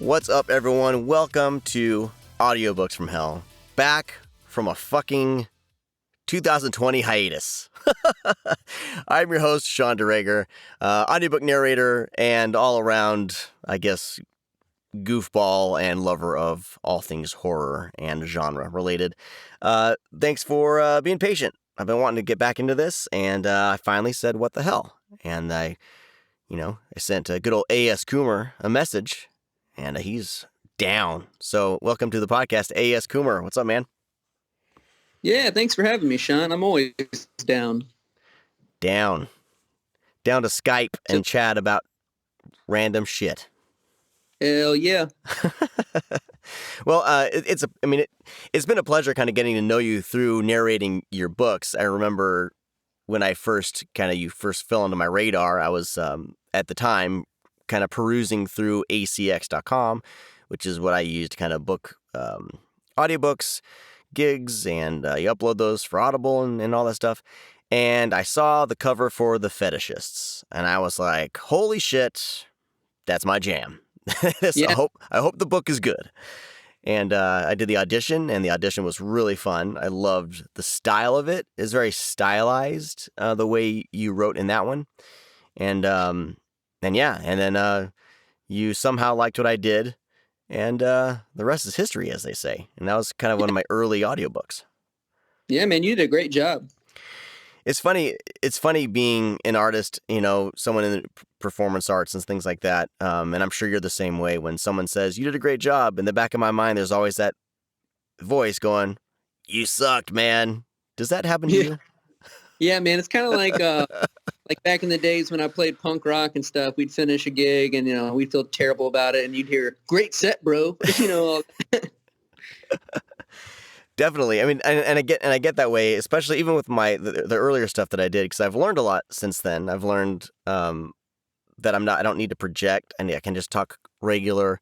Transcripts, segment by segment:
What's up, everyone? Welcome to Audiobooks from Hell. Back from a fucking 2020 hiatus. I'm your host, Sean DeRager, audiobook narrator and all-around, I guess, goofball and lover of all things horror and genre related. Thanks for being patient. I've been wanting to get back into this, and I finally said, what the hell? And I sent a good old A.S. Coomer a message, and he's down. So welcome to the podcast, A.S. Coomer. What's up, man? Yeah, thanks for having me, Sean. I'm always down. Down to Skype and chat about random shit. Hell yeah. Well, it's been a pleasure kind of getting to know you through narrating your books. I remember when you first fell onto my radar, I was at the time kind of perusing through acx.com, which is what I use to kind of book audiobooks, gigs, and you upload those for Audible and all that stuff. And I saw the cover for The Fetishists, and I was like, holy shit, that's my jam. So Yeah. I hope the book is good. And I did the audition, and the audition was really fun. I loved the style of it. It's very stylized, the way you wrote in that one. And then you somehow liked what I did, and the rest is history, as they say. And that was kind of one of my early audiobooks. Yeah, man, you did a great job. It's funny being an artist, someone in the performance arts and things like that. And I'm sure you're the same way. When someone says, you did a great job, in the back of my mind, there's always that voice going, you sucked, man. Does that happen to you? Yeah, man, it's kind of like back in the days when I played punk rock and stuff. We'd finish a gig and, we'd feel terrible about it. And you'd hear, great set, bro. Definitely. I mean, and I get that way, especially even with the earlier stuff that I did, because I've learned a lot since then. I've learned that I don't need to project, and I can just talk regular.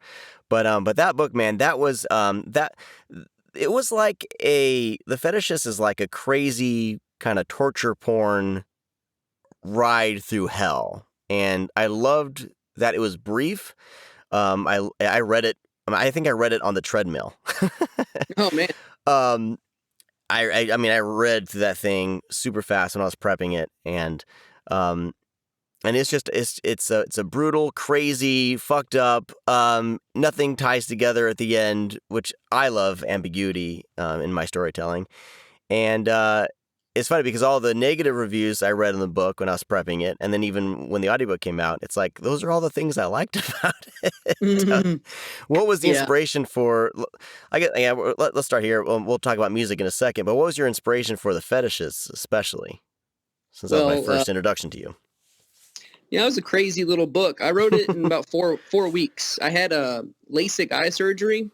But that book, man, that was it was like The Fetishist is like a crazy kind of torture porn ride through hell, and I loved that it was brief. I read it. I think I read it on the treadmill. Oh man. I read through that thing super fast when I was prepping it, and it's a brutal, crazy, fucked up, nothing ties together at the end, which I love ambiguity, in my storytelling. And, it's funny because all the negative reviews I read in the book when I was prepping it, and then even when the audiobook came out, it's like, those are all the things I liked about it. What was the inspiration for, let's start here. We'll talk about music in a second, but what was your inspiration for The Fetishists, especially? Since that was my first introduction to you. Yeah, it was a crazy little book. I wrote it in about four weeks. I had a LASIK eye surgery,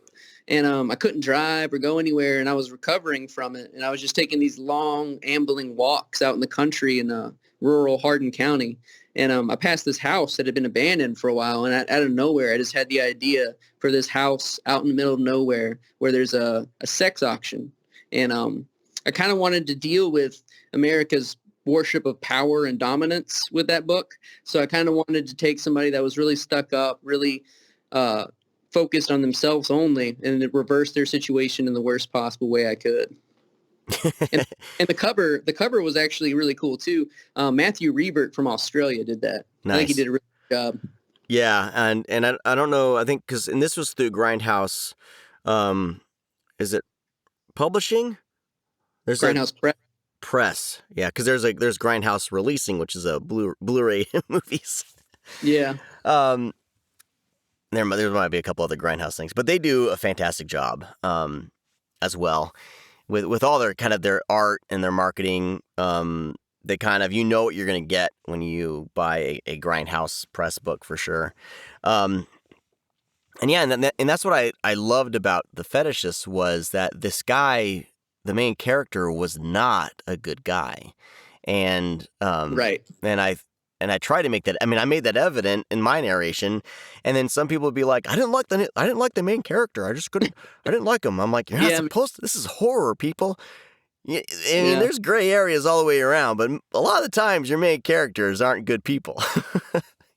and I couldn't drive or go anywhere, and I was recovering from it. And I was just taking these long, ambling walks out in the country in rural Hardin County. And I passed this house that had been abandoned for a while, and out of nowhere, I just had the idea for this house out in the middle of nowhere where there's a sex auction. And I kind of wanted to deal with America's worship of power and dominance with that book. So I kind of wanted to take somebody that was really stuck up, really focused on themselves only, and reverse their situation in the worst possible way I could. and the cover was actually really cool too. Matthew Rebert from Australia did that. Nice. I think he did a really good job. Yeah, and I don't know. I think and this was through Grindhouse. Is it publishing? There's Grindhouse Press. Yeah, because there's Grindhouse Releasing, which is a Blu-ray movies. Yeah. There might be a couple other Grindhouse things, but they do a fantastic job as well with all their kind of their art and their marketing. They kind of, what you're going to get when you buy a Grindhouse Press book for sure. And that's what I loved about The Fetishists was that this guy, the main character, was not a good guy, and right. And I try to make that. I mean, I made that evident in my narration, and then some people would be like, "I didn't like the main character. I didn't like him." I'm like, "You're not supposed to. This is horror, people. I mean, there's gray areas all the way around, but a lot of the times your main characters aren't good people."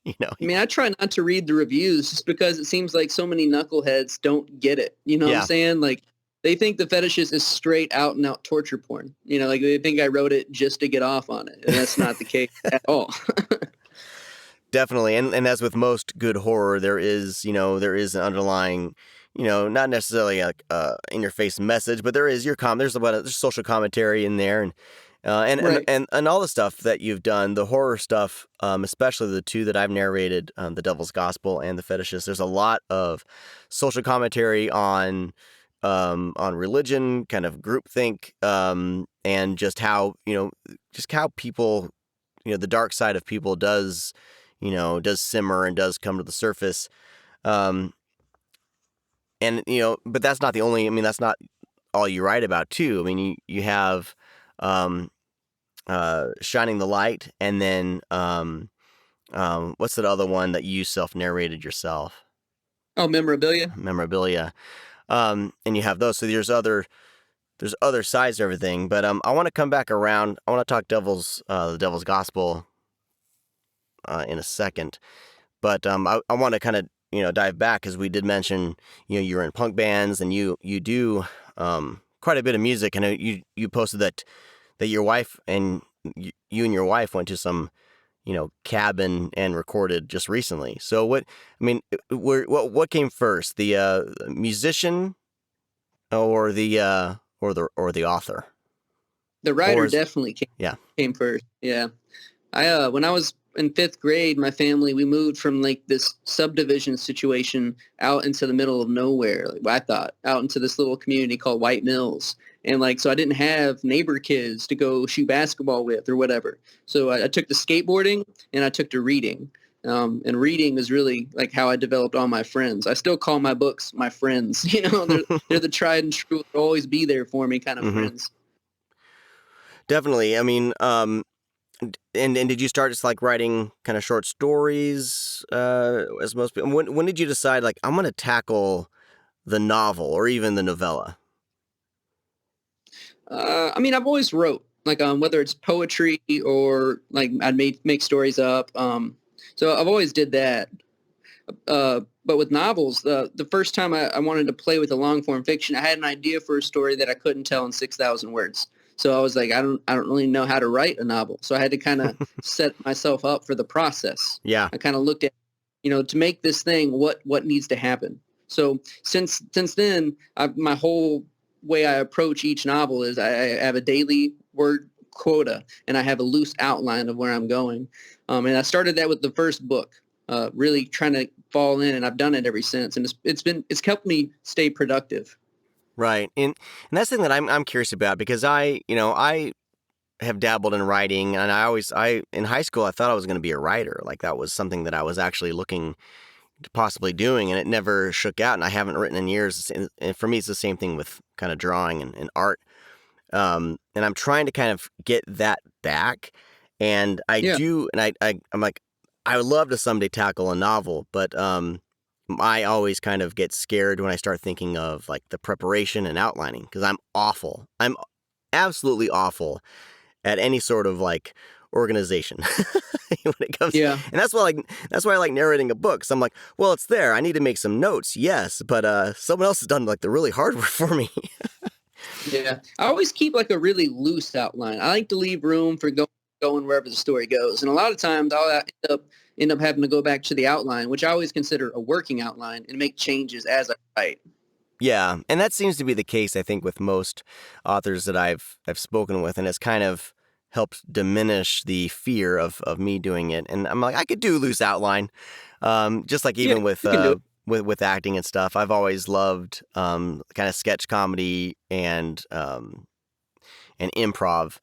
You know, I mean, I try not to read the reviews just because it seems like so many knuckleheads don't get it. You know what I'm yeah, saying? Like they think the fetishist is straight out and out torture porn. You know, like they think I wrote it just to get off on it. And that's not the case at all. definitely. And as with most good horror, there is, there is an underlying, not necessarily a in your face message, but there is there's social commentary in there, Right. and all the stuff that you've done, the horror stuff, especially the two that I've narrated, The Devil's Gospel and The Fetishist. There's a lot of social commentary on religion, kind of groupthink, and just how people, the dark side of people does simmer and does come to the surface. Um, and but that's not the only. I mean, that's not all you write about too. I mean, you have um, Shining the Light, and then what's that other one that you self-narrated yourself? Oh, memorabilia. Memorabilia. And you have those. So there's other sides to everything. But I want to come back around. I want to talk the Devil's Gospel in a second. But I want to kind of dive back, because we did mention you're in punk bands, and you do quite a bit of music. I know you posted that your wife and you and your wife went to some cabin and recorded just recently. So what came first, the musician or the author? The Or writer is definitely Yeah. came first. Yeah. When I was in fifth grade, my family, we moved from like this subdivision situation out into the middle of nowhere. Like I thought out into this little community called White Mills. And like, so I didn't have neighbor kids to go shoot basketball with or whatever. So I took to skateboarding and I took to reading. And reading is really like how I developed all my friends. I still call my books my friends. You know, they're the tried and true, they'll always be there for me kind of Hmm. friends. Definitely. I mean, and did you start just like writing kind of short stories, as most people? When did you decide, like, I'm going to tackle the novel or even the novella? I mean, I've always wrote like whether it's poetry or like I'd make stories up. So I've always did that. But with novels, the first time I wanted to play with a long form fiction, I had an idea for a story that I couldn't tell in 6,000 words. So I was like, I don't really know how to write a novel. So I had to kind of set myself up for the process. Yeah. I kind of looked at, to make this thing, what needs to happen. So since then, my whole way I approach each novel is I have a daily word quota and I have a loose outline of where I'm going. And I started that with the first book, really trying to fall in, and I've done it ever since. And it's helped me stay productive. Right. And that's the thing that I'm curious about, because I have dabbled in writing, and I in high school I thought I was going to be a writer. Like, that was something that I was actually looking to possibly doing, and it never shook out, and I haven't written in years. And for me, it's the same thing with kind of drawing and art. And I'm trying to kind of get that back. And I Yeah. do, and I'm like, I would love to someday tackle a novel, but I always kind of get scared when I start thinking of like the preparation and outlining, because I'm awful. I'm absolutely awful at any sort of like organization when it comes. Yeah. And that's why I like narrating a book. So I'm like, well, it's there. I need to make some notes, yes, but someone else has done like the really hard work for me. Yeah. I always keep like a really loose outline. I like to leave room for going wherever the story goes. And a lot of times I'll end up having to go back to the outline, which I always consider a working outline, and make changes as I write. Yeah, and that seems to be the case, I think, with most authors that I've spoken with, and it's kind of helped diminish the fear of me doing it. And I'm like, I could do loose outline, just like Yeah, even you can do it. with acting and stuff. I've always loved kind of sketch comedy and improv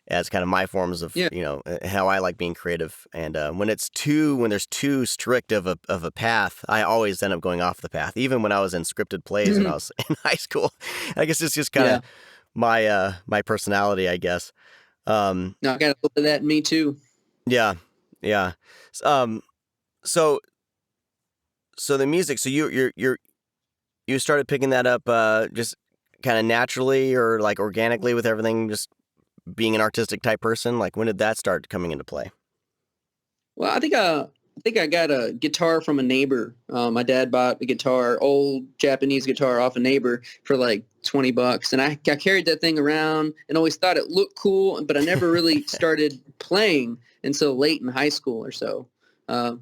as kind of my forms of Yeah. how I like being creative. And when there's too strict of a path, I always end up going off the path. Even when I was in scripted plays when I was in high school, I guess it's just kind of Yeah. my personality, I guess. No, I got a little bit of that in me too. Yeah, yeah. S- Um, so so the music. So you started picking that up just kind of naturally, or like organically, with everything just being an artistic type person. Like, when did that start coming into play? Well, I think think I got a guitar from a neighbor. My dad bought a guitar, old Japanese guitar off a neighbor for like $20. And I carried that thing around and always thought it looked cool, but I never really started playing until late in high school or so. And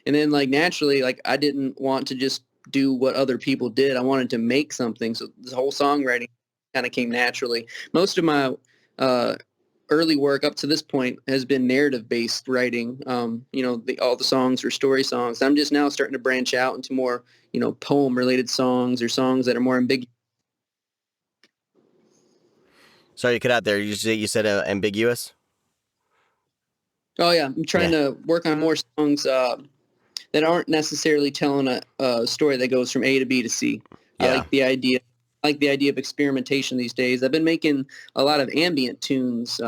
then like naturally, like I didn't want to just do what other people did. I wanted to make something. So this whole songwriting kind of came naturally. Most of my early work up to this point has been narrative-based writing. All the songs are story songs. I'm just now starting to branch out into more, poem-related songs or songs that are more ambiguous. Sorry, you cut out there. You said ambiguous? Oh, yeah. I'm trying to work on more songs that aren't necessarily telling a story that goes from A to B to C. Yeah. I like the idea of experimentation these days. I've been making a lot of ambient tunes,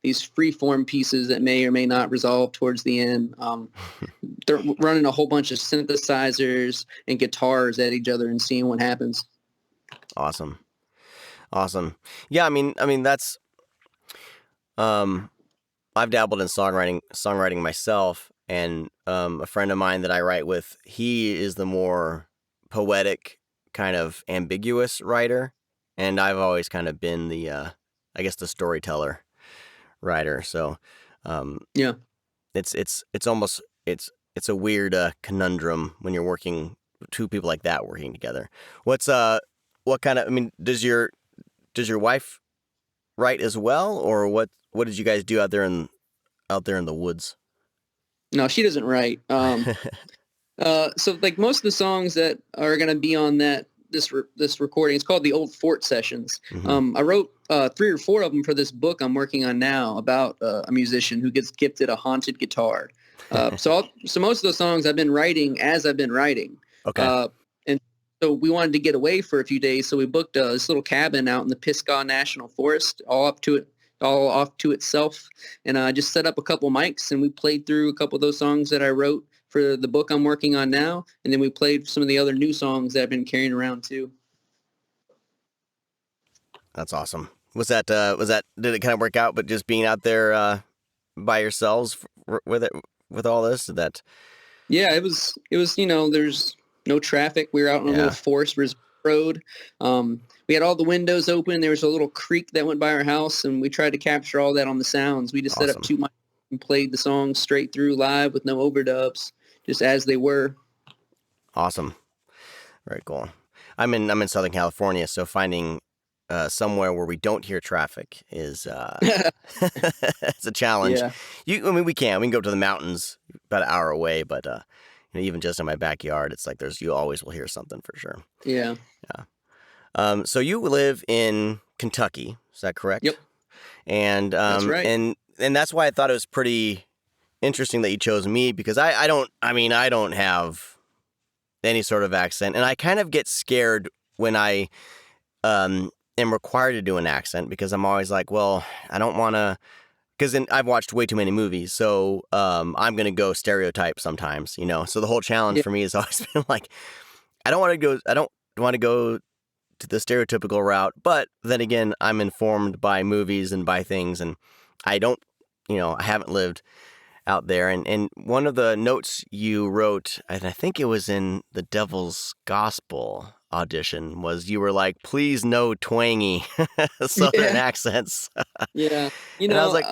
these free-form pieces that may or may not resolve towards the end. They're running a whole bunch of synthesizers and guitars at each other and seeing what happens. Awesome. Yeah, I mean that's I've dabbled in songwriting myself, and a friend of mine that I write with, he is the more poetic, kind of ambiguous writer, and I've always kind of been the I guess the storyteller writer. So it's almost it's a weird conundrum when you're working, two people like that working together. What kind of, I mean, does your wife write as well, or what did you guys do out there in the woods? No, she doesn't write. So like most of the songs that are going to be on this recording, it's called the Old Fort Sessions. Mm-hmm. I wrote 3 or 4 of them for this book I'm working on now about a musician who gets gifted a haunted guitar. So most of those songs I've been writing as I've been writing. Okay. And so we wanted to get away for a few days, so we booked this little cabin out in the Pisgah National Forest, all off to itself, and I just set up a couple mics and we played through a couple of those songs that I wrote for the book I'm working on now, and then we played some of the other new songs that I've been carrying around too. That's awesome. Was that did it kind of work out, but just being out there by yourselves with all this, did that? Yeah, it was there's no traffic. We were out on a little forest road. We had all the windows open. There was a little creek that went by our house, and we tried to capture all that on the sounds. We just set up 2 mics and played the songs straight through live with no overdubs, just as they were. Awesome. Very cool. I'm in Southern California, so finding somewhere where we don't hear traffic is it's a challenge. Yeah. We can go to the mountains about an hour away, but even just in my backyard, it's like you always will hear something for sure. Yeah. So you live in Kentucky, is that correct? Yep. And that's right. And that's why I thought it was pretty interesting that you chose me, because I don't have any sort of accent, and I kind of get scared when I am required to do an accent, because I'm always like, well, I don't want to, because I've watched way too many movies, so I'm going to go stereotype sometimes, So the whole challenge for me has always been like, I don't want to go to the stereotypical route, but then again, I'm informed by movies and by things, and I don't, I haven't lived out there. And one of the notes you wrote, and I think it was in the Devil's Gospel audition, was you were like, please no twangy Southern accents. Yeah. And I was like,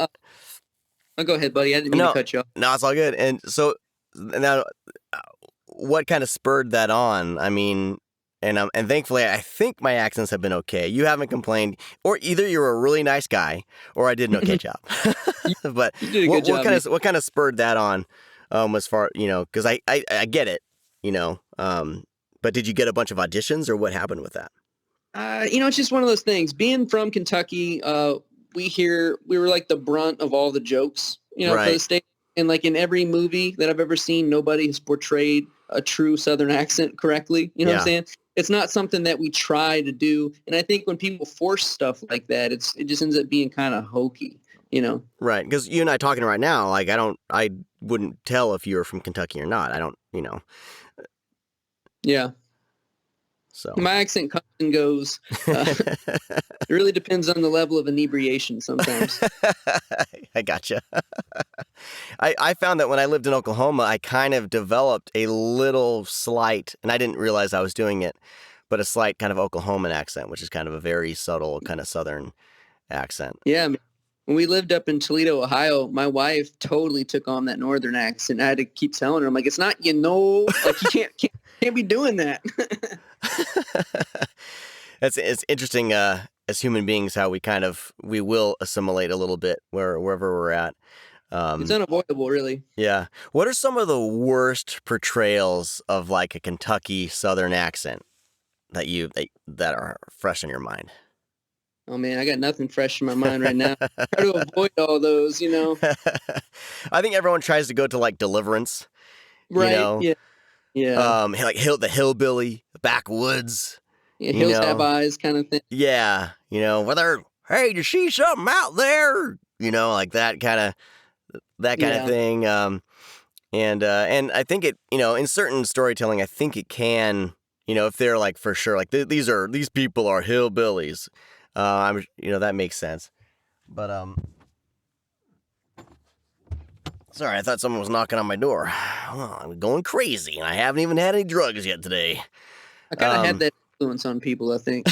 oh, go ahead, buddy. I didn't mean to cut you off. No, it's all good. And so now, what kind of spurred that on? I mean, and thankfully, I think my accents have been okay. You haven't complained, or either you're a really nice guy, or I did an okay job. But you did a good job, what kind of spurred that on? As far because I get it, but did you get a bunch of auditions, or what happened with that? It's just one of those things. Being from Kentucky, we were like the brunt of all the jokes, right. For the state. And like in every movie that I've ever seen, nobody has portrayed a true Southern accent correctly. You know what I'm saying? It's not something that we try to do. And I think when people force stuff like that, it just ends up being kind of hokey, Right. Because you and I talking right now, like I wouldn't tell if you were from Kentucky or not. I don't, Yeah. So My accent comes and goes. It really depends on the level of inebriation sometimes. I gotcha. I found that when I lived in Oklahoma, I kind of developed a little slight, and I didn't realize I was doing it, but a slight kind of Oklahoman accent, which is kind of a very subtle kind of Southern accent. Yeah, man. When we lived up in Toledo, Ohio, my wife totally took on that northern accent. I had to keep telling her, I'm like, it's not, like you can't be doing that. It's interesting as human beings how we will assimilate a little bit wherever we're at. It's unavoidable, really. Yeah. What are some of the worst portrayals of like a Kentucky Southern accent that are fresh in your mind? Oh man, I got nothing fresh in my mind right now. Try to avoid all those, I think everyone tries to go to like Deliverance, Right? Yeah. Yeah. like the hillbilly, the backwoods, Yeah. Hills have eyes kind of thing. Yeah, whether hey, you see something out there, like that kind of thing. And I think it, in certain storytelling, I think it can, if they're like for sure, like these people are hillbillies. That makes sense. But sorry, I thought someone was knocking on my door. Well, I'm going crazy, and I haven't even had any drugs yet today. I kind of had that influence on people, I think.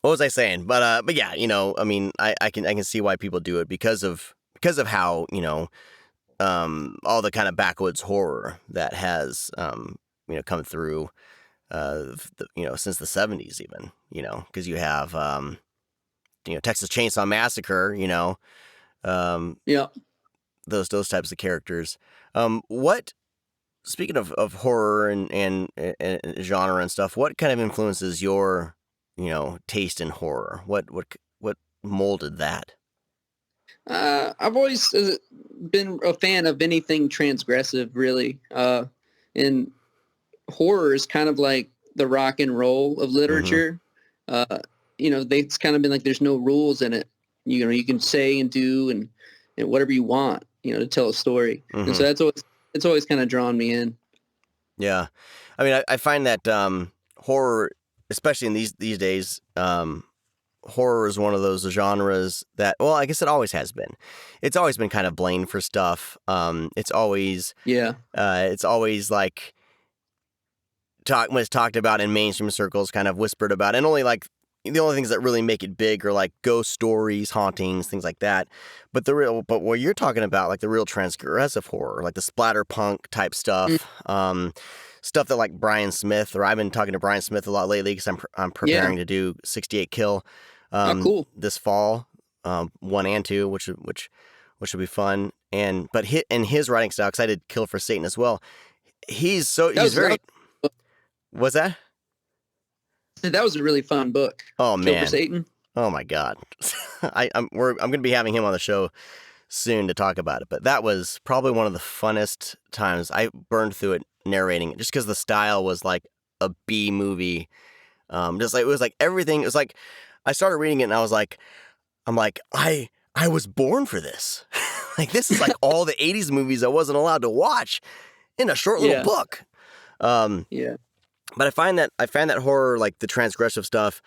What was I saying? But yeah, I mean, I can see why people do it because of how, all the kind of backwoods horror that has, come through, since the 70s even, because you have, Texas Chainsaw Massacre, Yeah. those types of characters. Speaking of horror and genre and stuff, what kind of influences your, taste in horror? What molded that? I've always been a fan of anything transgressive, really. And horror is kind of like the rock and roll of literature. It's kind of been like there's no rules in it. You can say and do and whatever you want, to tell a story. And so it's always kind of drawn me in. Yeah, I mean, I find that horror, especially in these days, horror is one of those genres that, well, I guess it always has been. It's always been kind of blamed for stuff. It's always like when it's talked about in mainstream circles, kind of whispered about, and only like the only things that really make it big are like ghost stories, hauntings, things like that. But what you're talking about, like the real transgressive horror, like the splatterpunk type stuff, stuff that like Brian Smith, or I've been talking to Brian Smith a lot lately because I'm preparing to do 68 Kill this fall, 1 and 2, which will be fun. But his writing style, because I did Kill for Satan as well. He's very. What's that? That was a really fun book. Oh man, Kill for Satan. Oh my God, I'm going to be having him on the show soon to talk about it. But that was probably one of the funnest times. I burned through it narrating it just because the style was like a B movie. Just like it was like everything. It was like I started reading it and I was like, I was born for this. Like this is like all the 80s movies I wasn't allowed to watch in a short little book. But I find that horror, like the transgressive stuff,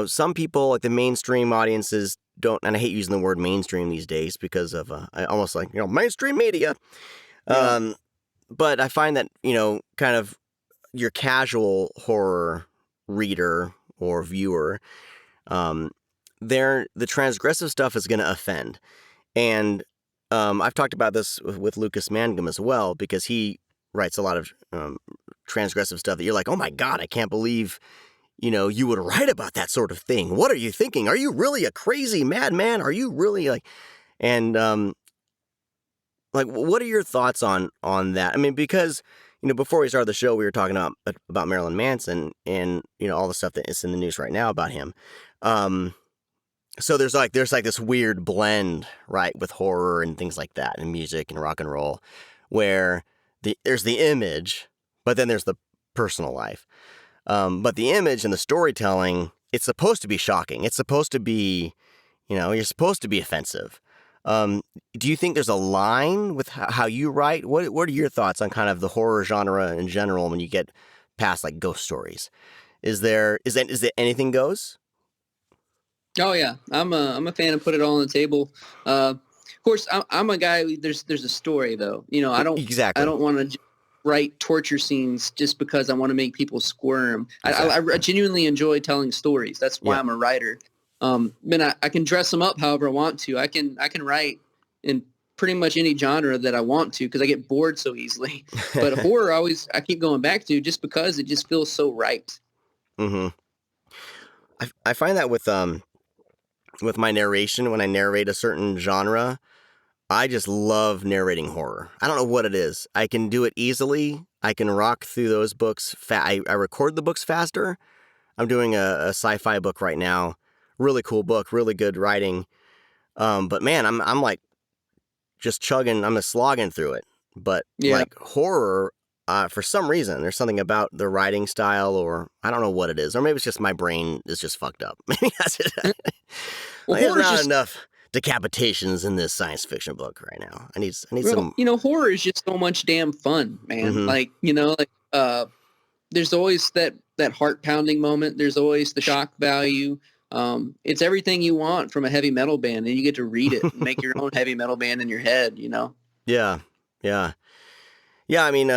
some people, like the mainstream audiences don't, and I hate using the word mainstream these days because of, I almost like, mainstream media. But I find that, kind of your casual horror reader or viewer, the transgressive stuff is going to offend. And I've talked about this with Lucas Mangum as well, because he writes a lot of transgressive stuff that you're like, oh my God, I can't believe, you would write about that sort of thing. What are you thinking? Are you really a crazy madman? Are you really like, and like, what are your thoughts on that? I mean, because, before we started the show, we were talking about Marilyn Manson and, all the stuff that is in the news right now about him. So there's like this weird blend, right, with horror and things like that, and music and rock and roll, where there's the image, but then there's the personal life. But the image and the storytelling, it's supposed to be shocking. It's supposed to be, you're supposed to be offensive. Do you think there's a line with how you write? What are your thoughts on kind of the horror genre in general when you get past like ghost stories? Is there anything goes? Oh yeah, I'm a fan of put it all on the table. Of course, I'm a guy. There's a story though. You know, I Exactly. don't want to write torture scenes just because I want to make people squirm. Exactly. I genuinely enjoy telling stories. That's why Yeah. I'm a writer. I can dress them up however I want to. I can write in pretty much any genre that I want to because I get bored so easily. But horror, I keep going back to just because it just feels so right. hmm I find that with my narration when I narrate a certain genre, I just love narrating horror. I don't know what it is. I can do it easily. I can rock through those books. I record the books faster. I'm doing a sci-fi book right now. Really cool book, really good writing. But man, I'm like just chugging. I'm just slogging through it. But Yeah. like horror, for some reason, there's something about the writing style, or I don't know what it is, or maybe it's just my brain is just fucked up. Maybe that's it. Well, Like, there's horror's not just enough decapitations in this science fiction book right now. I need Well, some. horror is just so much damn fun, man. Mm-hmm. Like, there's always that heart pounding moment. There's always the shock value. It's everything you want from a heavy metal band, and you get to read it and make your own heavy metal band in your head. Yeah, yeah, yeah. I mean,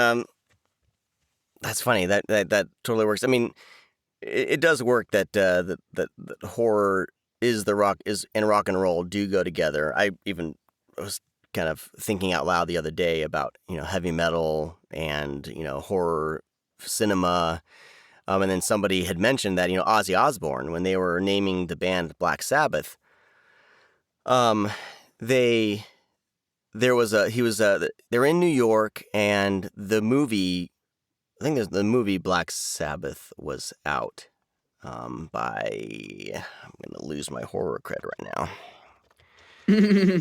that's funny. That totally works. I mean, it does work that horror is the rock is and rock and roll do go together. I even was kind of thinking out loud the other day about heavy metal and horror cinema. And then somebody had mentioned that Ozzy Osbourne, when they were naming the band Black Sabbath, um, they there was a he was they're in New York, and the movie, I think the movie Black Sabbath was out. I'm gonna lose my horror cred right Yeah.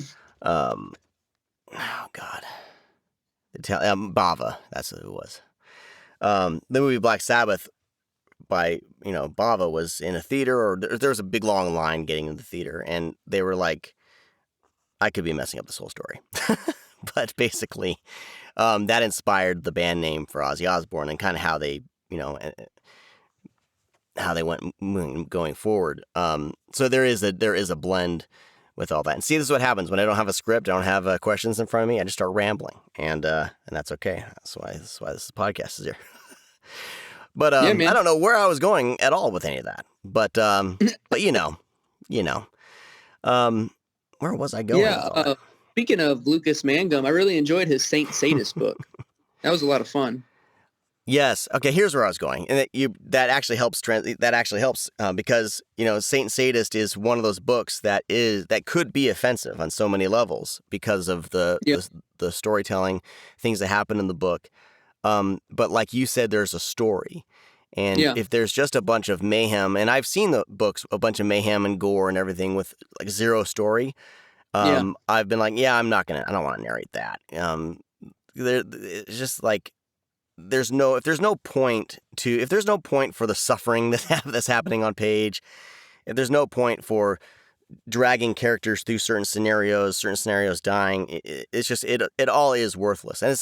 now. Oh God, Bava, that's who it was. The movie Black Sabbath by Bava was in a theater, or there was a big long line getting into the theater, and they were like, I could be messing up this whole story, but basically, that inspired the band name for Ozzy Osbourne and kind of how they went going forward. So there is a blend with all that. And see, this is what happens when I don't have a script, I don't have questions in front of me. I just start rambling, and that's okay. That's why this podcast is here. But Yeah, I man. don't know where I was going at all with any of that. But you know, um, where was I going Yeah. with all that? Speaking of Lucas Mangum, I really enjoyed his Saint Sadist book. That was a lot of fun. Yes. Okay. Here's where I was going, and that actually helps. Because Saint Sadist is one of those books that could be offensive on so many levels because of Yeah. the storytelling, things that happen in the book. But like you said, there's a story, and Yeah. if there's just a bunch of mayhem, and I've seen the books, a bunch of mayhem and gore and everything with like zero story. Yeah. I've been like, yeah, I don't want to narrate that. It's just like. If there's no point for the suffering that's happening on page, if there's no point for dragging characters through certain scenarios dying, it's just it all is worthless. And it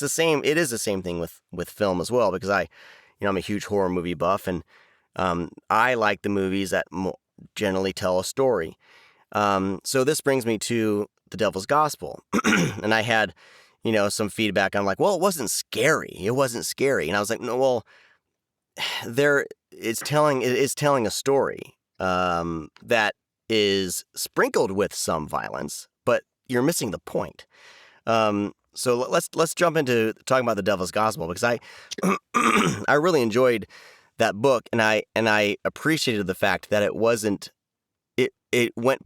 is the same thing with film as well, because I'm a huge horror movie buff, and I like the movies that generally tell a story. So this brings me to The Devil's Gospel, and I had some feedback. I'm like, well, it wasn't scary. And I was like, no, well, it is telling a story that is sprinkled with some violence, but you're missing the point. So let's jump into talking about The Devil's Gospel, because I I really enjoyed that book, and I appreciated the fact that it went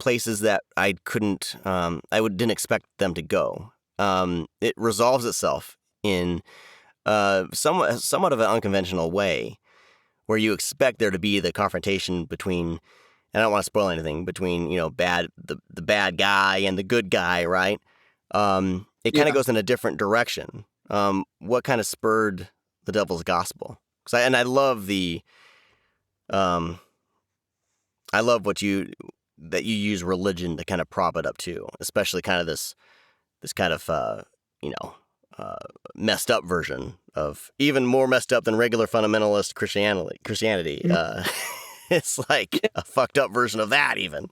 places that I couldn't didn't expect them to go. It resolves itself in somewhat of an unconventional way, where you expect there to be the confrontation between, and I don't want to spoil anything, between the bad guy and the good guy, right? It kind of Yeah. goes in a different direction. What kind of spurred The Devil's Gospel? I love the um, I love that you use religion to kind of prop it up too, especially kind of this kind of messed up version of, even more messed up than regular fundamentalist Christianity. It's like a fucked up version of that even.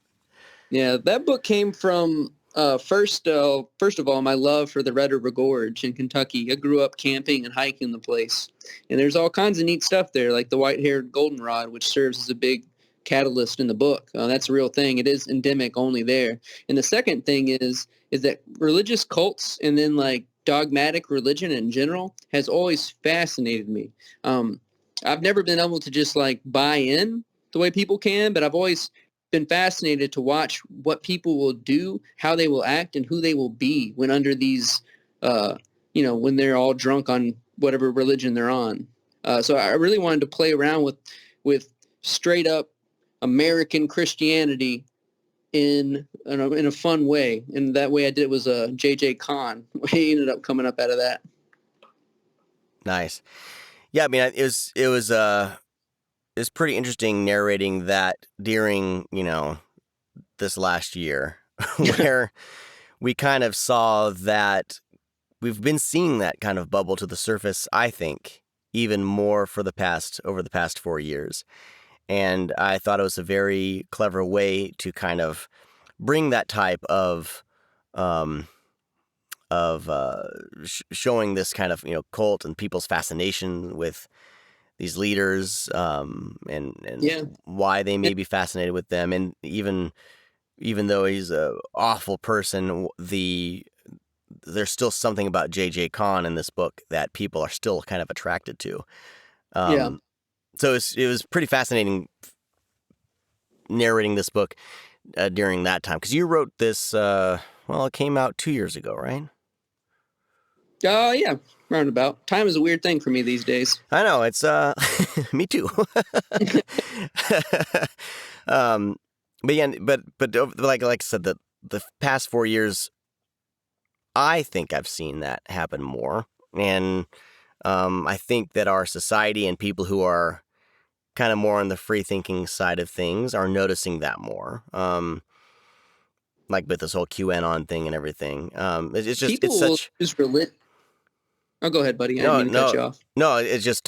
Yeah, that book came from first of all, my love for the Red River Gorge in Kentucky. I grew up camping and hiking the place, and there's all kinds of neat stuff there, like the white-haired goldenrod, which serves as a big catalyst in the book. That's a real thing. It is endemic only there. And the second thing is that religious cults and then like dogmatic religion in general has always fascinated me. I've never been able to just like buy in the way people can, but I've always been fascinated to watch what people will do, how they will act, and who they will be when under these, when they're all drunk on whatever religion they're on. So I really wanted to play around with straight up American Christianity in a fun way, and that way I did was J.J. Cahn. He ended up coming up out of that. Nice. Yeah, I mean, it was pretty interesting narrating that during, this last year, where we kind of saw that we've been seeing that kind of bubble to the surface, I think, even more over the past 4 years. And I thought it was a very clever way to kind of bring that type of showing this kind of, cult and people's fascination with these leaders, and Yeah. why they may be fascinated with them. And even though he's a awful person, there's still something about J.J. Cahn in this book that people are still kind of attracted to. Yeah. So it was pretty fascinating narrating this book during that time, because you wrote this. It came out 2 years ago, right? Yeah, roundabout. Time is a weird thing for me these days. I know, it's me too. But yeah, but like I said, the past 4 years, I think I've seen that happen more, and I think that our society and people who are kind of more on the free thinking side of things are noticing that more. Like with this whole QAnon thing and everything. It's just People it's such. will use religion. Oh, go ahead, buddy. I didn't mean to cut you off. No. It's just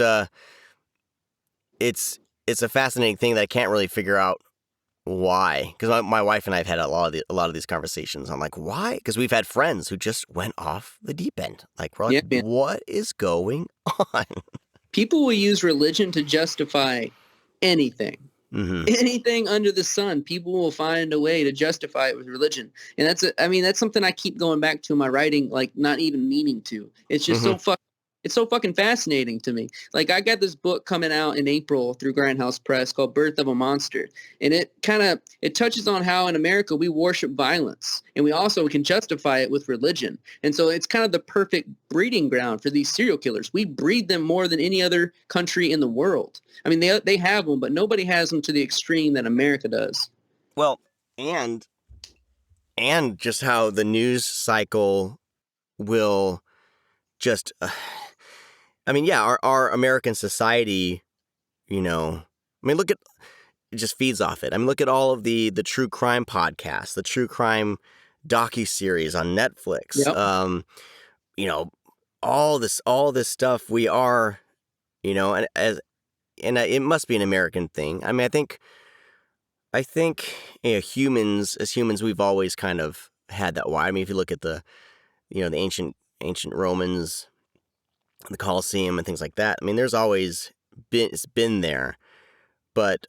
it's a fascinating thing that I can't really figure out why. Because my wife and I have had a lot of these conversations. I'm like, why? Because we've had friends who just went off the deep end. Like, we're like, Yeah, what is going on? people will use religion to justify anything. Mm-hmm. Anything under the sun, people will find a way to justify it with religion. And that's something I keep going back to in my writing, like not even meaning to. It's just it's so fucking fascinating to me. Like, I got this book coming out in April through Grindhouse Press called Birth of a Monster. And it touches on how in America we worship violence, and we also can justify it with religion. And so it's kind of the perfect breeding ground for these serial killers. We breed them more than any other country in the world. I mean, they have them, but nobody has them to the extreme that America does. Well, and just how the news cycle will just our American society, look at, it just feeds off it. I mean, look at all of the true crime podcasts, the true crime docuseries on Netflix. Yep. All this stuff we are, and it must be an American thing. I mean, I think as humans, we've always kind of had that why. I mean, if you look at the ancient Romans, the Colosseum and things like that. I mean, there's always been there, but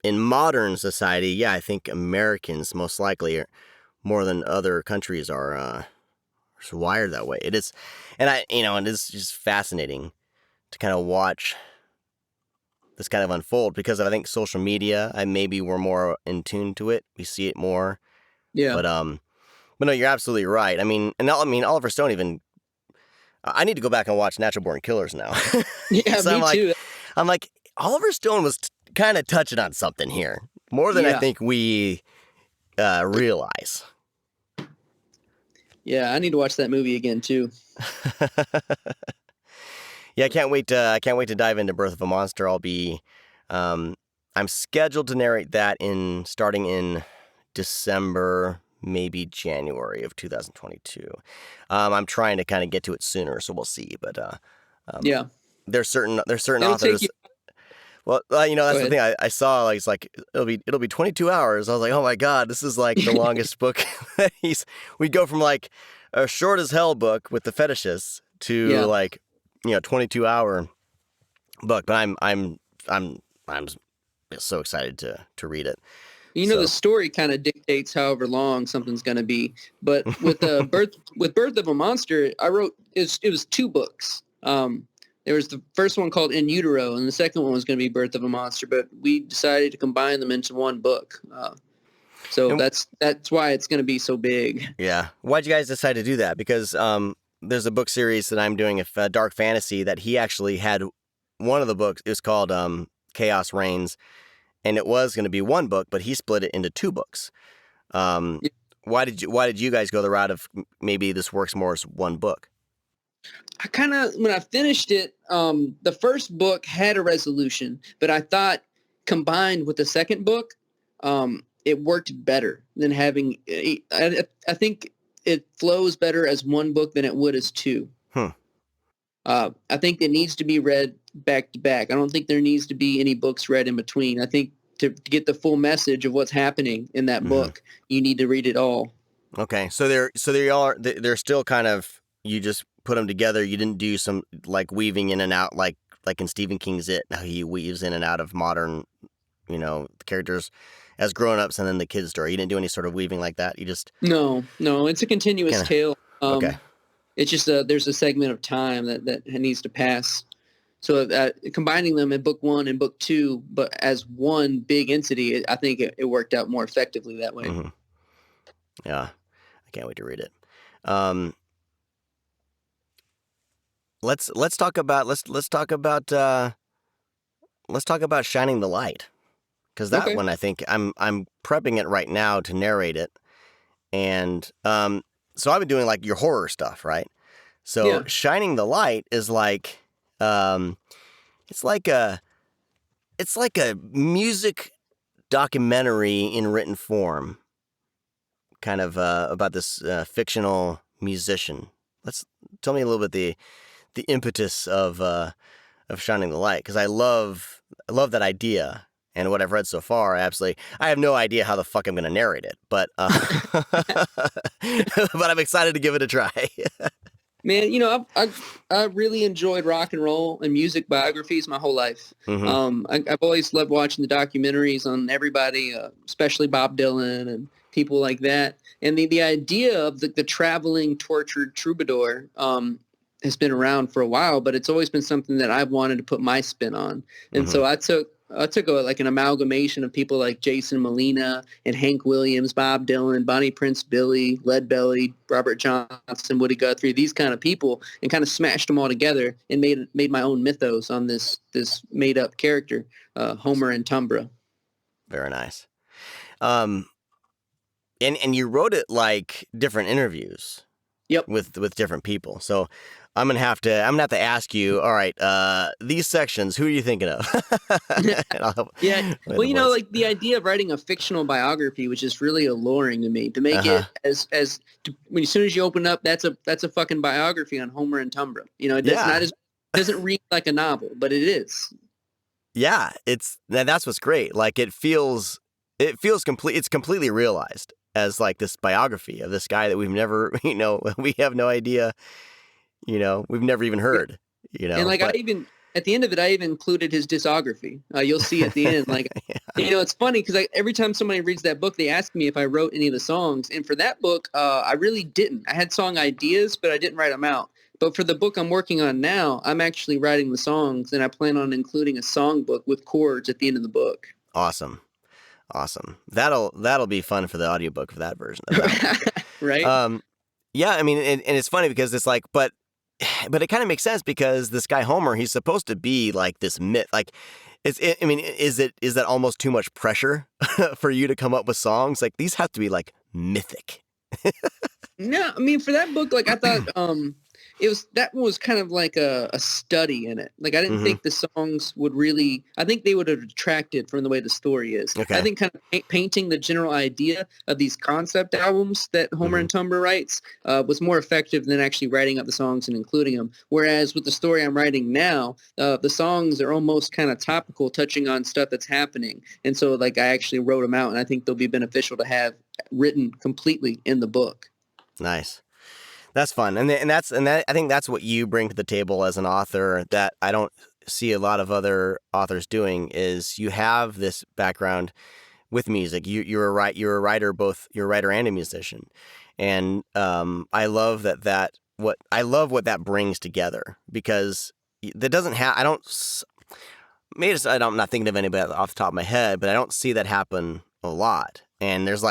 in modern society, yeah, I think Americans most likely are, more than other countries, are wired that way. It is, and it is just fascinating to kind of watch this kind of unfold, because I think social media, maybe we're more in tune to it. We see it more. Yeah. But no, you're absolutely right. I mean, Oliver Stone even. I need to go back and watch Natural Born Killers now. Yeah, So me too. I'm like, Oliver Stone was kind of touching on something here, more than I think we realize. Yeah, I need to watch that movie again too. Yeah, I can't wait to dive into Birth of a Monster. I'll be I'm scheduled to narrate that starting in December, maybe January of 2022. I'm trying to kind of get to it sooner, so we'll see. But Yeah. there's certain It'll take authors. you. Well, Go that's the ahead. thing. I saw like it's like it'll be 22 hours. I was like, oh my god, this is like the longest book. We go from like a short as hell book with the fetishists to Yeah. like 22-hour book. But I'm so excited to read it. The So story kind of dictates however long something's going to be. But with Birth of a Monster, I wrote it was 2 books. There was the first one called In Utero, and the second one was going to be Birth of a Monster. But we decided to combine them into one book. So and, that's why it's going to be so big. yeah, why'd you guys decide to do that? Because there's a book series that I'm doing, a dark fantasy, that he actually had one of the books. It was called Chaos Reigns. And it was going to be one book, but he split it into 2 books. Why did you guys go the route of maybe this works more as one book? I kind of, when I finished it, the first book had a resolution, but I thought combined with the second book, it worked better than having. I think it flows better as one book than it would as 2. I think it needs to be read back to back. I don't think there needs to be any books read in between. I think to get the full message of what's happening in that book, you need to read it all. Okay, so they're still kind of, you just put them together. You didn't do some like weaving in and out like in Stephen King's It, how he weaves in and out of modern, the characters as grown-ups and then the kids' story. You didn't do any sort of weaving like that. You just No, it's a continuous tale. Okay. It's just there's a segment of time that needs to pass. So combining them in book 1 and book 2, but as one big entity, I think it worked out more effectively that way. Mm-hmm. Yeah, I can't wait to read it. Let's talk about Shining the Light, because that one, I think I'm prepping it right now to narrate it, and so I've been doing like your horror stuff, right? So Yeah. Shining the Light is like it's like a music documentary in written form, kind of about this fictional musician. Tell me a little bit the impetus of Shining the Light, because I love that idea. And what I've read so far, I have no idea how the fuck I'm going to narrate it, but but I'm excited to give it a try. Man, I really enjoyed rock and roll and music biographies my whole life. Mm-hmm. I've always loved watching the documentaries on everybody, especially Bob Dylan and people like that. And the idea of the traveling tortured troubadour has been around for a while, but it's always been something that I've wanted to put my spin on. And so I took an amalgamation of people like Jason Molina and Hank Williams, Bob Dylan, Bonnie Prince Billy, Leadbelly, Robert Johnson, Woody Guthrie, these kind of people, and kind of smashed them all together and made my own mythos on this made up character, Homer and Tumbra. Very nice. And you wrote it like different interviews. Yep. With different people. So I'm gonna have to ask you, all right, these sections, who are you thinking of? Yeah. Well, like the idea of writing a fictional biography, which is really alluring to me, to make it as soon as you open up, that's a fucking biography on Homer and Tumbra. It doesn't read like a novel, but it is. Yeah, that's what's great. Like it feels complete. It's completely realized as like this biography of this guy that we've never, we have no idea, we've never even heard, And like at the end of it, I even included his discography. You'll see at the end, like, yeah. It's funny because every time somebody reads that book, they ask me if I wrote any of the songs. And for that book, I really didn't. I had song ideas, but I didn't write them out. But for the book I'm working on now, I'm actually writing the songs, and I plan on including a songbook with chords at the end of the book. Awesome. That'll be fun for the audiobook of that version of that. Right? Yeah, I mean, and it's funny because it's like, but it kind of makes sense because this guy Homer, he's supposed to be like this myth. Like, is that almost too much pressure for you to come up with songs? Like, these have to be like mythic. No, I mean, for that book, like I thought, that one was kind of like a study in it. Like I didn't Mm-hmm. think the songs would really. I think they would have detracted from the way the story is. Okay. I think kind of painting the general idea of these concept albums that Homer and Tumber writes was more effective than actually writing up the songs and including them. Whereas with the story I'm writing now, the songs are almost kind of topical, touching on stuff that's happening. And so like I actually wrote them out, and I think they'll be beneficial to have written completely in the book. Nice. That's fun, and I think that's what you bring to the table as an author that I don't see a lot of other authors doing. Is you have this background with music. You're a writer, both you're a writer and a musician, and I love what that brings together, because that doesn't have. I don't. Maybe I'm not thinking of anybody off the top of my head, but I don't see that happen a lot. And there's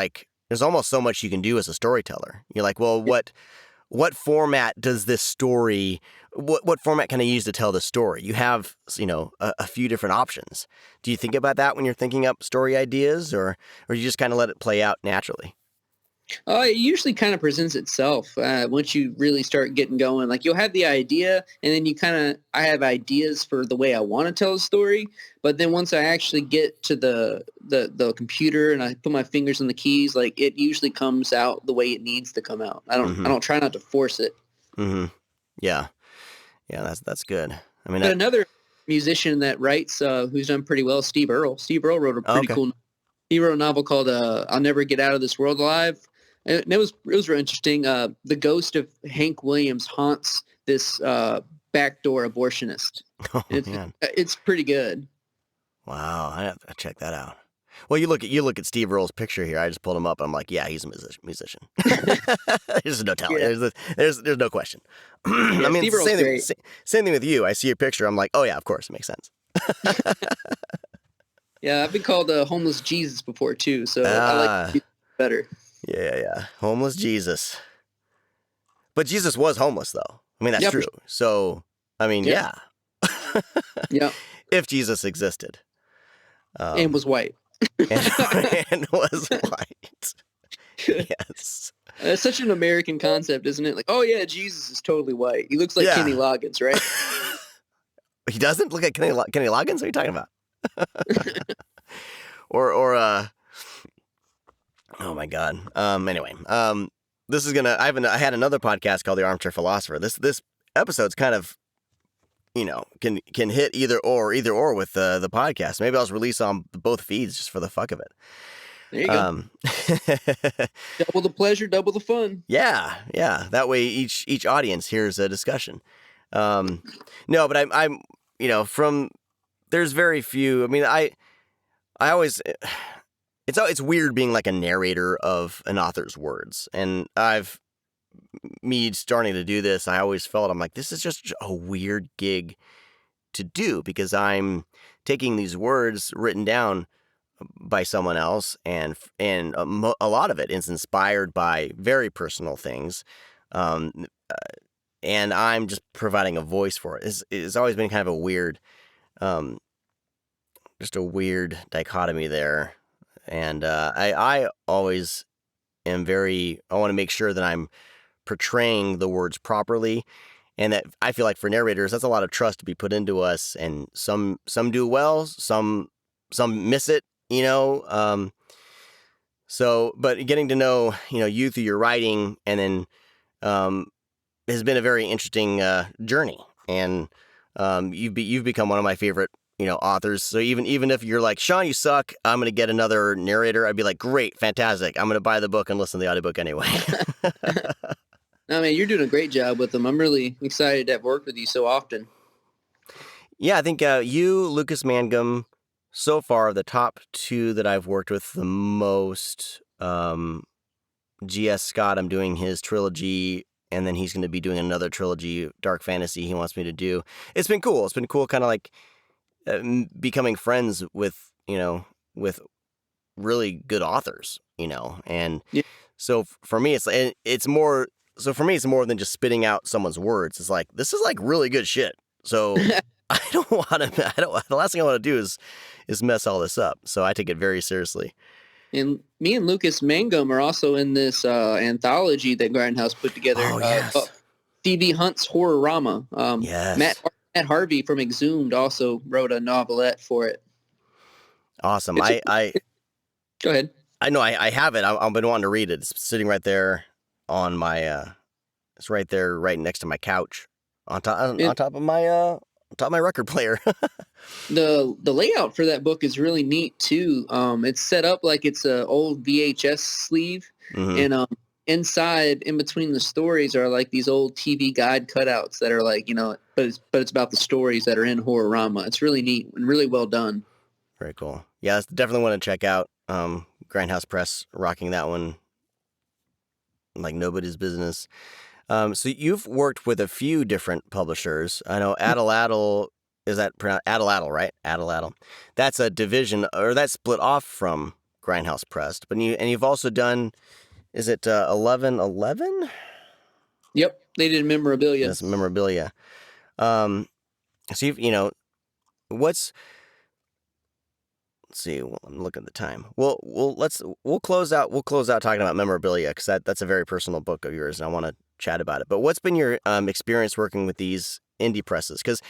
almost so much you can do as a storyteller. You're like, well, what format does this story, what format can I use to tell the story? You have, a few different options. Do you think about that when you're thinking up story ideas, or you just kind of let it play out naturally? It usually kind of presents itself once you really start getting going. Like you'll have the idea, and then I have ideas for the way I want to tell the story. But then once I actually get to the computer and I put my fingers on the keys, like it usually comes out the way it needs to come out. I don't try not to force it. Mm-hmm. Yeah, that's good. I mean, but another musician that writes, who's done pretty well, Steve Earle. Steve Earle wrote a pretty cool. He wrote a novel called "I'll Never Get Out of This World Alive." And it was really interesting. The ghost of Hank Williams haunts this backdoor abortionist. Oh, man. It's pretty good. Wow, I have to check that out. Well, you look at Steve Earle's picture here. I just pulled him up. I'm like, yeah, he's a musician. There's no talent. Yeah. There's no question. Yeah, I mean, same thing with you. I see a picture. I'm like, oh yeah, of course, it makes sense. Yeah, I've been called a homeless Jesus before too, so I like it better. Yeah. Homeless Jesus. But Jesus was homeless, though. I mean, that's true. So, I mean, yeah. Yeah. If Jesus existed. And was white. and was white. Yes. It's such an American concept, isn't it? Like, oh yeah, Jesus is totally white. He looks like Kenny Loggins, right? He doesn't look like Kenny Loggins? What are you talking about? or oh my God. Anyway, this is gonna. I had another podcast called The Armchair Philosopher. This episode's kind of, can hit either or with the podcast. Maybe I'll just release on both feeds just for the fuck of it. There you go. Double the pleasure, double the fun. Yeah. That way each audience hears a discussion. No, but I'm from. There's very few. I mean, I always. It's weird being like a narrator of an author's words, and me starting to do this, I always felt, I'm like, this is just a weird gig to do, because I'm taking these words written down by someone else, and a lot of it is inspired by very personal things, and I'm just providing a voice for it. It's always been kind of a weird, just a weird dichotomy there. And I always am I want to make sure that I'm portraying the words properly, and that I feel like for narrators, that's a lot of trust to be put into us, and some do well, some miss it, so, but getting to know, you through your writing, and then has been a very interesting journey, and you've become one of my favorite authors. So even if you're like, Sean, you suck, I'm going to get another narrator, I'd be like, great, fantastic. I'm going to buy the book and listen to the audiobook anyway. No, man, you're doing a great job with them. I'm really excited to have worked with you so often. Yeah, I think you, Lucas Mangum, so far the top two that I've worked with the most. G.S. Scott, I'm doing his trilogy, and then he's going to be doing another trilogy, Dark Fantasy, he wants me to do. It's been cool. It's been cool kind of like becoming friends with really good authors, and so for me it's more than just spitting out someone's words. It's like, this is like really good shit. So the last thing I want to do is mess all this up. So I take it very seriously. And me and Lucas Mangum are also in this anthology that Grindhouse put together. Oh, yes. D.B. Hunt's Horrorama. Matt Yes. Matt Harvey from Exhumed also wrote a novelette for it. Awesome. It's a, Go ahead. I know I have it. I've been wanting to read it. It's sitting right there on my, it's right there, right next to my couch on top of my record player. The layout for that book is really neat too. It's set up like it's a old VHS sleeve, Mm-hmm. and inside, in between the stories, are like these old TV guide cutouts that are like, but it's about the stories that are in Horrorama. It's really neat and really well done. Very cool. Yeah, that's definitely one to check out. Grindhouse Press rocking that one like nobody's business. So you've worked with a few different publishers. I know Addle, is that pronounced Addle, right? Addle. That's a division, or that's split off from Grindhouse Press. But you've also done, is it 1111? Yep, they did Memorabilia. That's Memorabilia. So let's see. Well, I'm looking at the time. We'll close out talking about Memorabilia, because that's a very personal book of yours, and I want to chat about it. But what's been your experience working with these indie presses? Because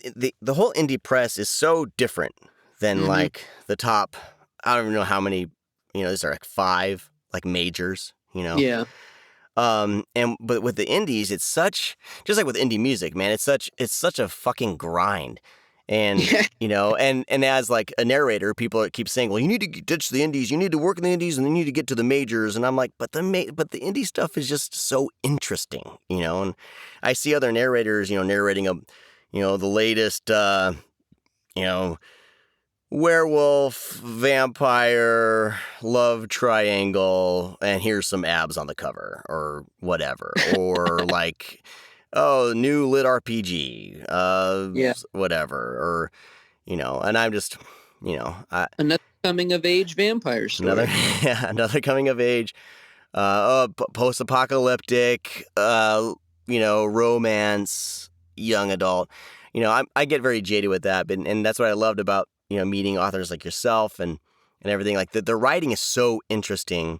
the whole indie press is so different than like the top. I don't even know how many. These are like 5 like majors. Yeah. But with the indies, it's just like with indie music, man. It's such a fucking grind. And, and as like a narrator, people keep saying, well, you need to ditch the indies, you need to work in the indies, and then you need to get to the majors. And I'm like, but the indie stuff is just so interesting, and I see other narrators, narrating the latest, werewolf, vampire, love triangle, and here's some abs on the cover or whatever. Or like, oh, new lit RPG, whatever. Or, and I'm just, Another coming of age vampire story. Another coming of age, post-apocalyptic, romance, young adult. I get very jaded with that, and that's what I loved about, meeting authors like yourself and everything. Like the writing is so interesting.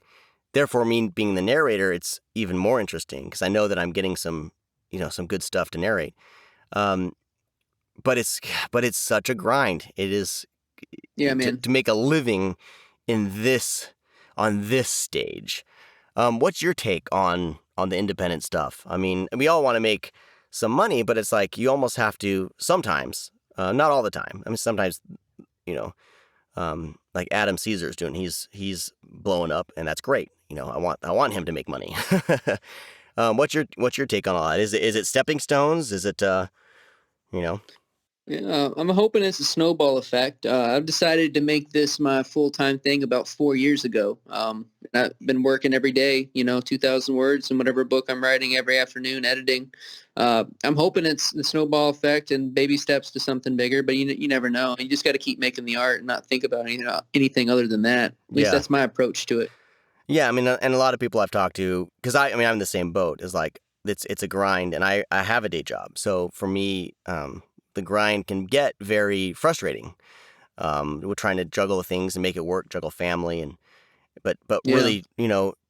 Therefore, me being the narrator, it's even more interesting because I know that I'm getting some good stuff to narrate. But it's such a grind. It is. Yeah, man. To make a living on this stage. What's your take on the independent stuff? I mean, we all want to make some money, but it's like you almost have to sometimes, not all the time. I mean, sometimes, like Adam Caesar's doing, he's blowing up, and that's great. I want him to make money. What's your take on all that? Is it stepping stones? Is it Yeah, I'm hoping it's a snowball effect. I've decided to make this my full-time thing about 4 years ago. I've been working every day, 2,000 words in whatever book I'm writing every afternoon, editing. I'm hoping it's the snowball effect and baby steps to something bigger, but you never know. You just got to keep making the art and not think about anything other than that. At least that's my approach to it. Yeah, I mean, and a lot of people I've talked to, because I'm in the same boat, is like, it's a grind, and I have a day job. So for me, the grind can get very frustrating. We're trying to juggle things and make it work, juggle family, but really,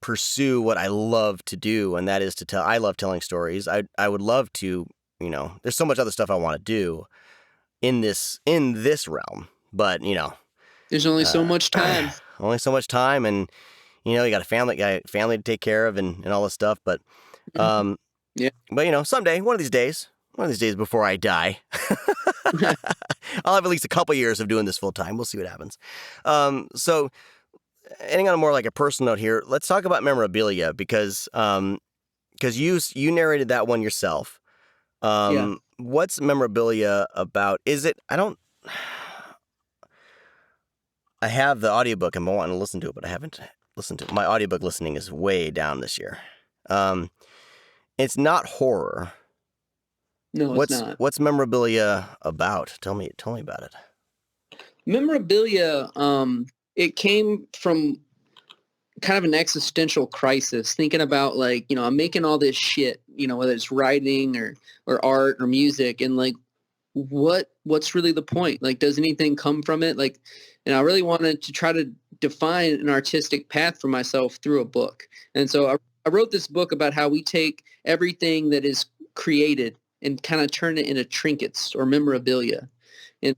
pursue what I love to do, and that is to tell. I love telling stories. I would love to, there's so much other stuff I want to do in this realm, but there's only so much time. Only so much time, and you got a family to take care of, and all this stuff. But but someday, one of these days before I die, I'll have at least a couple years of doing this full time. We'll see what happens. So, ending on a more like a personal note here, let's talk about Memorabilia, because you narrated that one yourself. What's Memorabilia about? Is it? I have the audiobook. I'm wanting to listen to it, but I haven't listened to it. My audiobook listening is way down this year. It's not horror. No, it's not. What's Memorabilia about? Tell me about it. Memorabilia, it came from kind of an existential crisis, thinking about like, I'm making all this shit, whether it's writing or art or music, and like, what's really the point? Like, does anything come from it? Like, and I really wanted to try to define an artistic path for myself through a book. And so I wrote this book about how we take everything that is created and kind of turn it into trinkets or memorabilia. And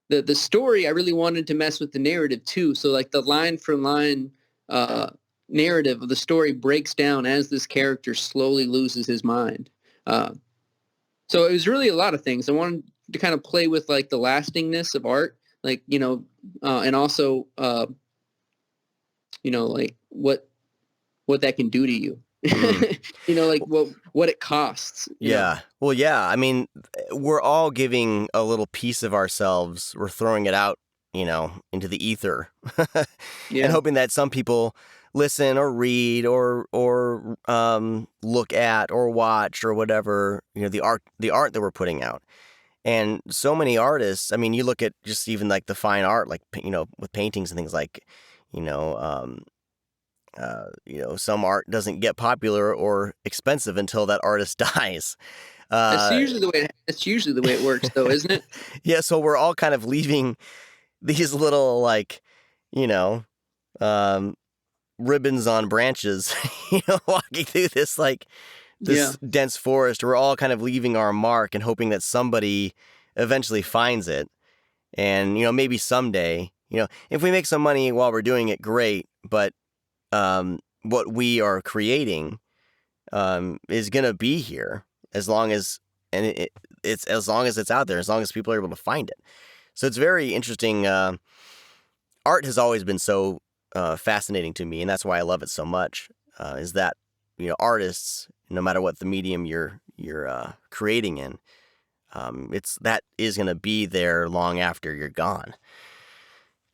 the story, I really wanted to mess with the narrative too. So like the line for line narrative of the story breaks down as this character slowly loses his mind. So it was really a lot of things. I wanted to kind of play with like the lastingness of art, like, and also, like what that can do to you. Like what it costs. Yeah. Well, yeah. I mean, we're all giving a little piece of ourselves. We're throwing it out, into the ether, Yeah. and hoping that some people listen or read or look at or watch or whatever, the art that we're putting out. And so many artists, I mean, you look at just even like the fine art, like, with paintings and things like, some art doesn't get popular or expensive until that artist dies. That's usually the way it works, though, isn't it? Yeah, so we're all kind of leaving these little, like, ribbons on branches, walking through this dense forest. We're all kind of leaving our mark and hoping that somebody eventually finds it. And, maybe someday, if we make some money while we're doing it, great. But what we are creating is going to be here as long as, and it's as long as it's out there, as long as people are able to find it. So it's very interesting. Art has always been so fascinating to me, and that's why I love it so much, is that, artists, no matter what the medium you're creating in, that is going to be there long after you're gone.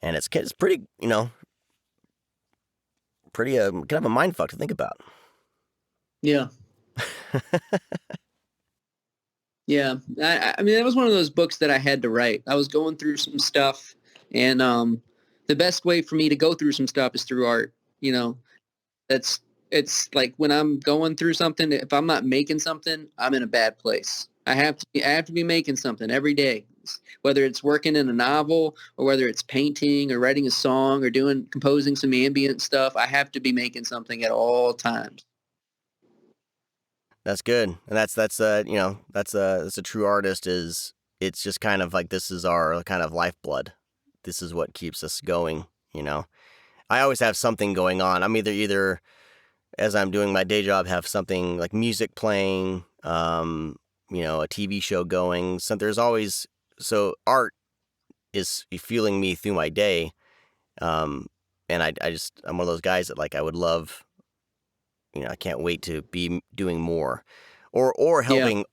And it's pretty, pretty kind of a mindfuck to think about. Yeah. Yeah. I mean, that was one of those books that I had to write. I was going through some stuff, and the best way for me to go through some stuff is through art. It's like when I'm going through something, if I'm not making something, I'm in a bad place. I have to be making something every day, whether it's working in a novel or whether it's painting or writing a song or composing some ambient stuff. I have to be making something at all times. That's good. And that's a true artist. It's just kind of like, this is our kind of lifeblood. This is what keeps us going. I always have something going on. I'm either as I'm doing my day job, have something like music playing, a TV show going. So there's always, so art is fueling me through my day. And I'm one of those guys that, like, I would love, I can't wait to be doing more, or helping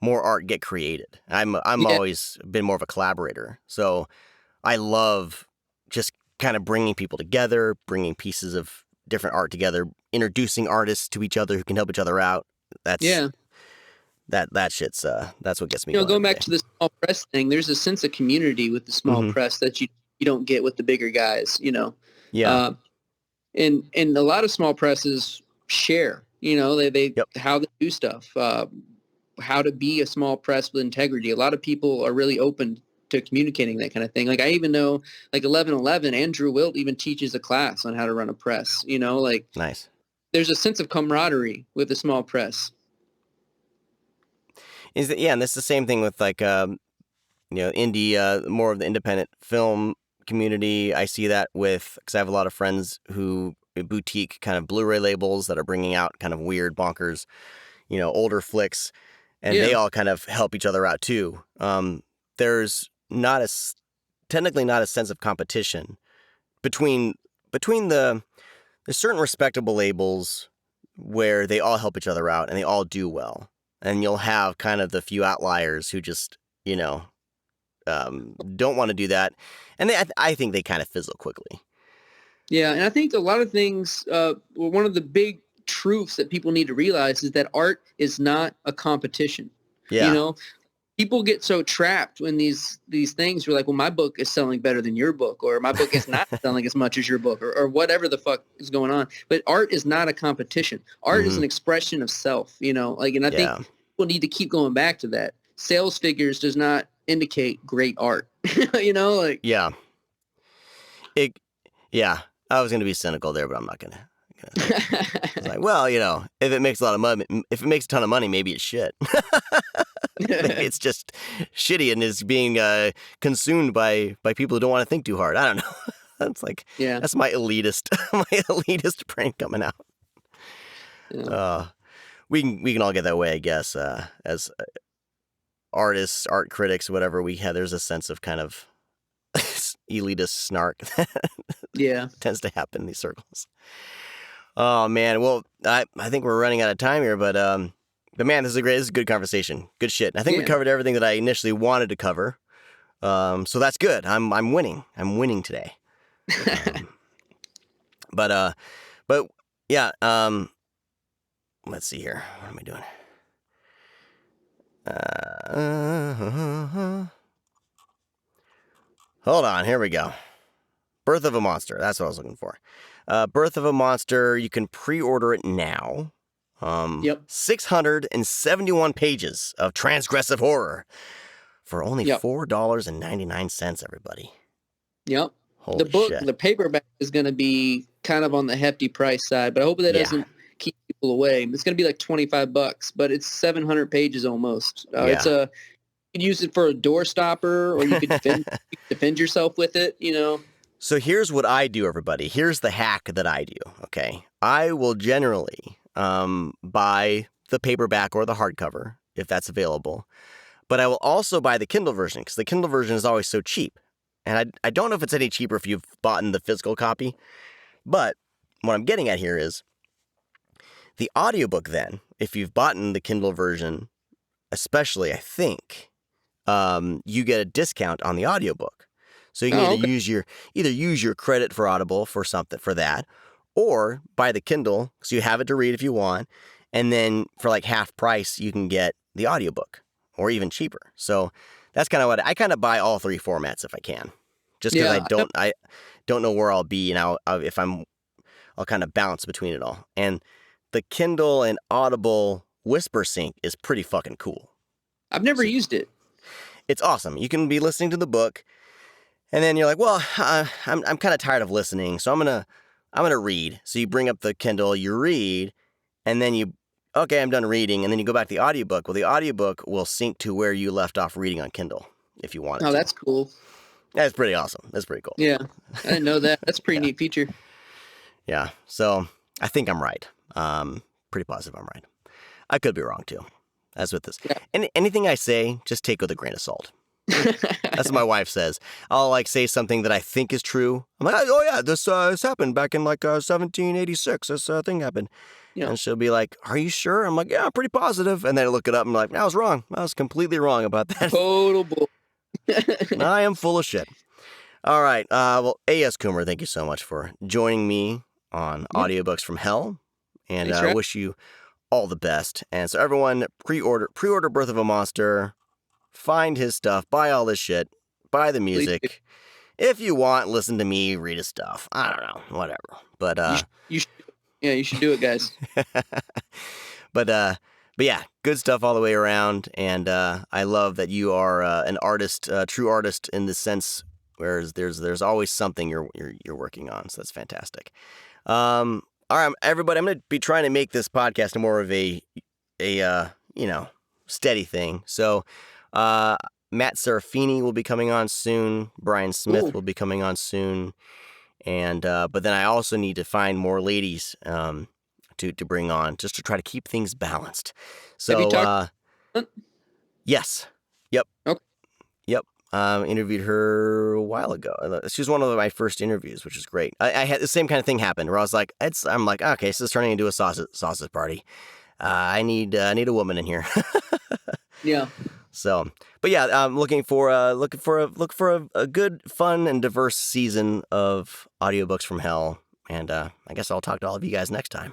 more art get created. I'm always been more of a collaborator. So I love just kind of bringing people together, bringing pieces of different art together, introducing artists to each other who can help each other out. That shit's that's what gets me going back to the small press thing. There's a sense of community with the small press that you don't get with the bigger guys. And a lot of small presses share. They how they do stuff, how to be a small press with integrity. A lot of people are really open to communicating that kind of thing. Like, I even know, like 1111, Andrew Wilt even teaches a class on how to run a press. Nice. There's a sense of camaraderie with a small press. And that's the same thing with, like, indie, more of the independent film community. I see that because I have a lot of friends who boutique kind of Blu-ray labels that are bringing out kind of weird, bonkers, older flicks, and they all kind of help each other out too. There's technically not a sense of competition between there's certain respectable labels where they all help each other out and they all do well. And you'll have kind of the few outliers who just, don't want to do that. And I think they kind of fizzle quickly. Yeah, and I think a lot of things, one of the big truths that people need to realize is that art is not a competition. Yeah. People get so trapped when these things are like, well, my book is selling better than your book, or my book is not selling as much as your book, or whatever the fuck is going on. But art is not a competition. Art is an expression of self, and I think people need to keep going back to that. Sales figures does not indicate great art, Yeah. I was going to be cynical there, but I'm not going It's like, well, if it makes a lot of money, if it makes a ton of money, maybe it's shit. Maybe it's just shitty and is being consumed by people who don't want to think too hard. I don't know. That's like, that's my elitist brain coming out. Yeah. We can all get that way, I guess, as artists, art critics, whatever. There's a sense of kind of elitist snark that tends to happen in these circles. Oh man, well, I think we're running out of time here, but man, this is a good conversation, good shit. I think we covered everything that I initially wanted to cover, so that's good. I'm winning today. But yeah, let's see here. What am I doing? Hold on, here we go. Birth of a Monster. That's what I was looking for. Birth of a Monster. You can pre-order it now. 671 pages of transgressive horror for only $4.99. Everybody. Yep. Holy the book, shit. the paperback is going to be kind of on the hefty price side, but I hope that doesn't keep people away. It's going to be like $25, but it's 700 pages almost. It's you could use it for a door stopper, or you could defend yourself with it. So here's what I do, everybody. Here's the hack that I do. Okay, I will generally buy the paperback or the hardcover if that's available, but I will also buy the Kindle version because the Kindle version is always so cheap. And I don't know if it's any cheaper if you've bought the physical copy, but what I'm getting at here is the audiobook then, if you've bought the Kindle version, especially, I think, you get a discount on the audiobook. So you can either use your credit for Audible for that, or buy the Kindle so you have it to read if you want, and then for like half price you can get the audiobook, or even cheaper. So that's kind of what I kind of buy all three formats if I can, just because I don't know where I'll be, and I'll kind of bounce between it all. And the Kindle and Audible Whisper Sync is pretty fucking cool. I've never used it. It's awesome. You can be listening to the book, and then you're like, well, I'm kind of tired of listening, so I'm gonna read. So you bring up the Kindle, you read, and then I'm done reading, and then you go back to the audiobook. Well, the audiobook will sync to where you left off reading on Kindle if you want it. Oh, that's cool. That's pretty awesome. That's pretty cool. Yeah, I didn't know that. That's a pretty neat feature. Yeah, so I think I'm right. Pretty positive I'm right. I could be wrong too. As with this. And anything I say, just take with a grain of salt. That's what my wife says. I'll say something that I think is true. I'm like, oh yeah, this happened back in 1786. This thing happened. And she'll be like, are you sure? I'm like, yeah, I'm pretty positive. And then I look it up and I'm like, I was wrong. I was completely wrong about that. Total bull. I am full of shit. All right. Well, A.S. Coomer, thank you so much for joining me on Audiobooks from Hell. And I wish you all the best. And so everyone, pre-order Birth of a Monster. Find his stuff. Buy all this shit. Buy the music. If you want, listen to me read his stuff. I don't know. Whatever. But you should do it, guys. But yeah, good stuff all the way around. And I love that you are an artist, a true artist in the sense, whereas there's always something you're working on. So that's fantastic. All right, everybody, I'm going to be trying to make this podcast more of a steady thing. So Matt Serafini will be coming on soon. Brian Smith will be coming on soon. And but then I also need to find more ladies to bring on just to try to keep things balanced. So have you talked? Yes. Yep. Okay. Yep. Interviewed her a while ago. She was one of my first interviews, which is great. I had the same kind of thing happen where I was like, I'm like, okay, so it's turning into a sausage party. I need a woman in here. Yeah. So, but yeah, I'm looking for a good, fun, and diverse season of Audiobooks from Hell. And I guess I'll talk to all of you guys next time.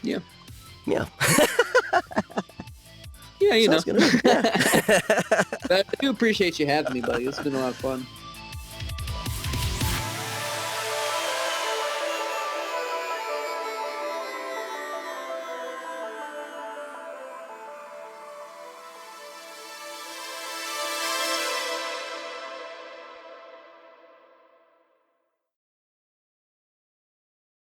Yeah. Yeah. Yeah, Sounds good. I do appreciate you having me, buddy. It's been a lot of fun.